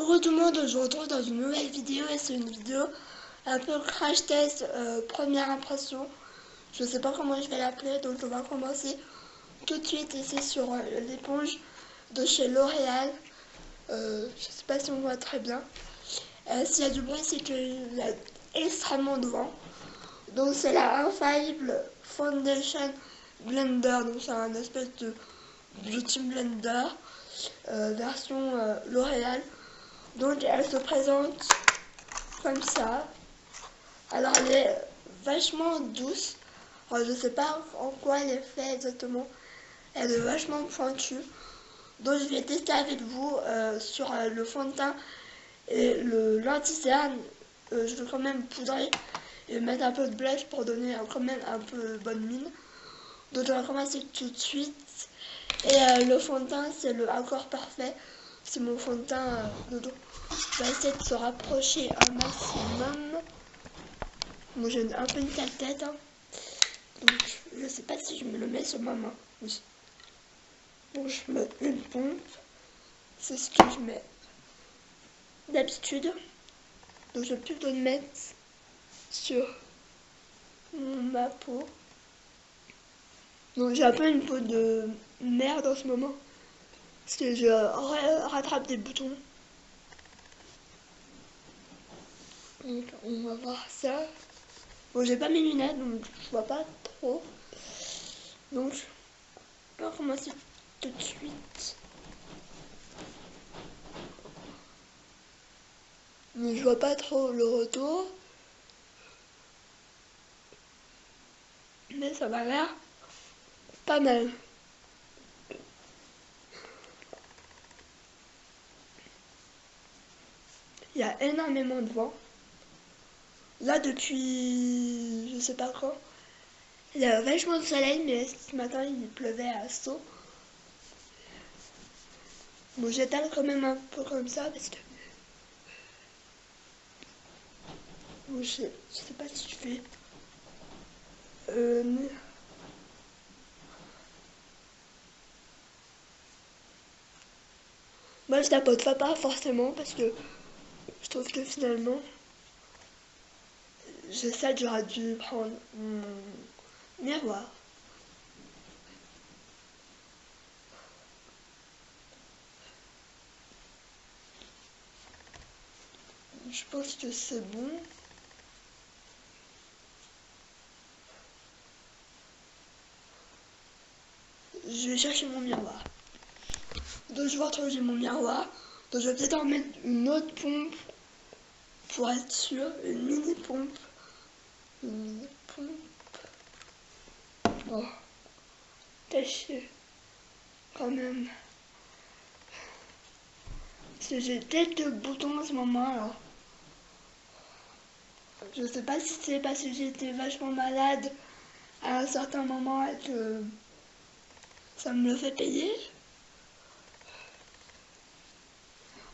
Coucou tout le monde, je vous retrouve dans une nouvelle vidéo et c'est une vidéo un peu crash test, première impression. Je sais pas comment je vais l'appeler, donc on va commencer tout de suite ici sur l'éponge de chez L'Oréal. Je sais pas si on voit très bien. S'il y a du bruit, c'est qu'il y a extrêmement de vent. Donc c'est la Infaillible Foundation Blender, donc c'est un espèce de beauty blender version L'Oréal. Donc elle se présente comme ça. Alors elle est vachement douce. Alors, je sais pas en quoi elle est faite exactement. Elle est vachement pointue. Donc je vais tester avec vous sur le fond de teint et le l'anti-cerne. Je vais quand même poudrer et mettre un peu de blush pour donner quand même un peu bonne mine. Donc on va commencer tout de suite. Et le fond de teint c'est le Accord Parfait. C'est mon fond de teint dodo. On va essayer de se rapprocher un maximum. Moi j'ai un peu une sale tête. Hein. Donc je sais pas si je me le mets sur ma main. Oui. Bon, je mets une pompe. C'est ce que je mets d'habitude. Donc je vais plutôt le mettre sur ma peau. Donc j'ai un peu une peau de merde en ce moment. Parce que je rattrape des boutons. Donc on va voir ça. Bon, j'ai pas mes lunettes, donc je vois pas trop. Donc, on va commencer tout de suite. Mais je vois pas trop le retour. Mais ça m'a l'air pas mal. Il y a énormément de vent. Là, depuis je sais pas quand, il y a vachement de soleil, mais ce matin, il pleuvait à saut. Bon, j'étale quand même un peu comme ça, parce que... Bon, je sais pas si je fais... Moi, je tapote pas forcément, parce que je trouve que finalement... Je sais que j'aurais dû prendre mon miroir. Je pense que c'est bon. Je vais chercher mon miroir. Donc je vais retrouver mon miroir. Donc je vais peut-être en mettre une autre pompe pour être sûr. Une mini pompe. Une mini pompe. Oh, tâchez quand même. Parce que j'ai quelques boutons en ce moment alors. Je sais pas si c'est parce que j'étais vachement malade à un certain moment et que ça me le fait payer.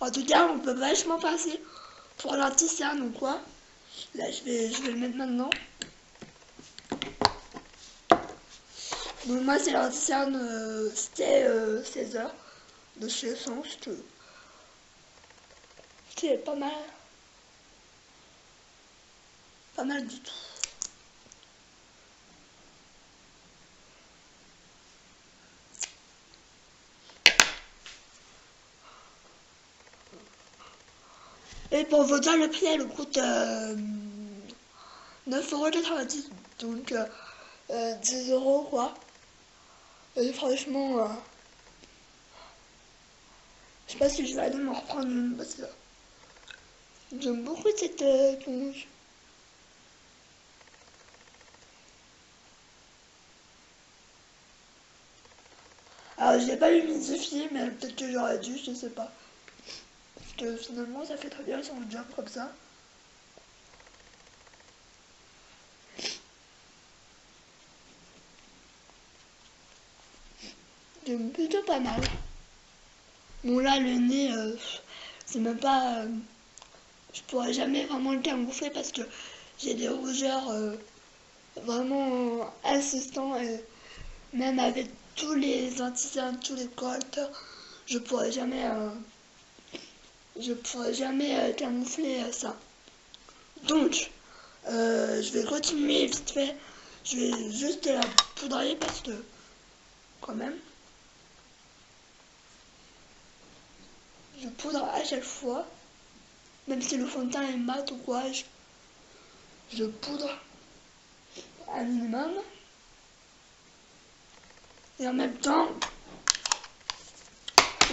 En tout cas, on peut vachement passer pour l'anti-cerne ou quoi. Là, je vais le mettre maintenant. Donc moi, c'est l'anti-cerne, c'était 16 heures de chez Essence. C'est pas mal. Pas mal du tout. Et pour vous dire le prix, elle coûte 9,90 €. Donc 10 € quoi. Et franchement, je sais pas si je vais aller m'en reprendre une parce que j'aime beaucoup cette éponge. Alors je l'ai pas humidifié, mais peut-être que j'aurais dû, je sais pas. Parce que finalement ça fait très bien son job comme ça. J'aime plutôt pas mal. Bon là le nez, c'est même pas... je pourrais jamais vraiment le camoufler parce que j'ai des rougeurs vraiment insistants et même avec tous les anti-cernes, tous les correcteurs, je pourrais jamais je pourrais jamais camoufler ça. Donc, je vais continuer vite fait. Je vais juste la poudrer parce que, quand même, je poudre à chaque fois. Même si le fond de teint est mat ou quoi, je poudre un minimum. Et en même temps,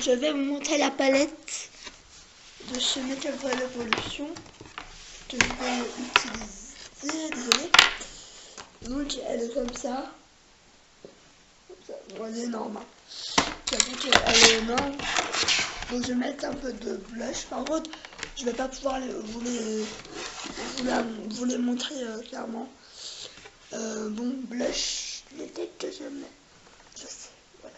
je vais vous montrer la palette de chez Make Up Revolution que je vais utiliser. Désolée. Donc elle est comme ça. Bon, elle est énorme. J'avoue qu'elle est énorme. Donc je vais mettre un peu de blush. Par contre, je vais pas pouvoir vous les montrer clairement. Bon, blush, les têtes que je mets. Je sais, voilà.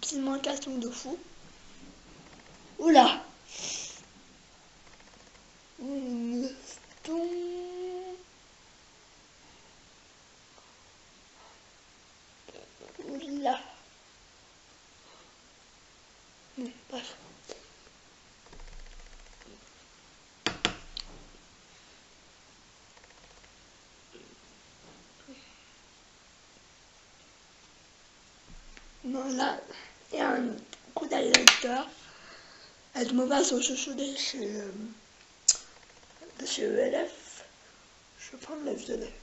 Pigmentation de fou. Oula! Oula! Bon, bref. Bon, là, il y a un coup d'highlighter. Elle me passe au chouchou de chez ELF. Je vais prendre le violet.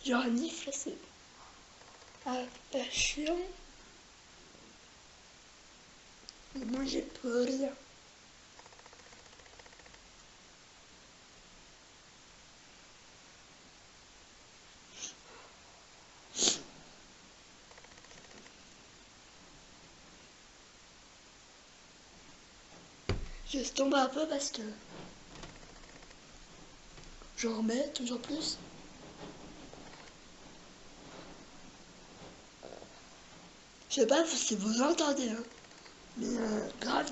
Genre nifle, c'est pas chiant. Moi j'ai peur. Je tombe un peu parce que je remets toujours plus. Je sais pas si vous entendez, hein, mais grave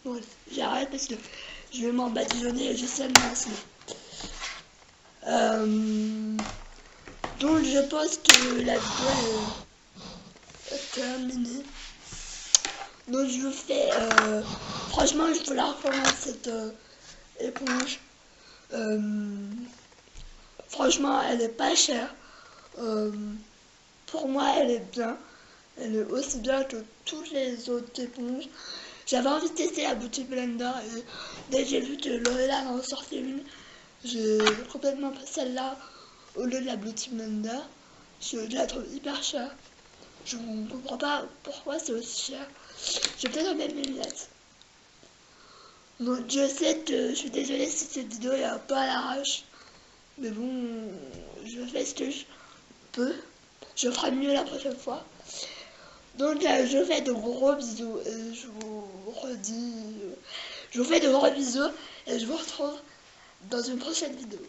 Bon, j'arrête parce que je vais m'embadigeonner et je sais le masque. Donc je pense que la vidéo est terminée. Donc je fais, franchement je vous la recommande cette éponge. Franchement elle est pas chère. Pour moi elle est bien. Elle est aussi bien que toutes les autres éponges. J'avais envie de tester la Beauty Blender et dès que j'ai vu que L'Oréal en sortait une, j'ai complètement pris celle-là au lieu de la Beauty Blender. Je la trouve hyper chère. Je ne comprends pas pourquoi c'est aussi cher. Je vais peut-être remettre mes lunettes. Donc je sais que je suis désolée si cette vidéo est un peu à l'arrache. Mais bon, je fais ce que je peux. Je ferai mieux la prochaine fois. Donc je vous fais de gros bisous. Et je vous redis... Je vous fais de gros bisous. Et je vous retrouve dans une prochaine vidéo.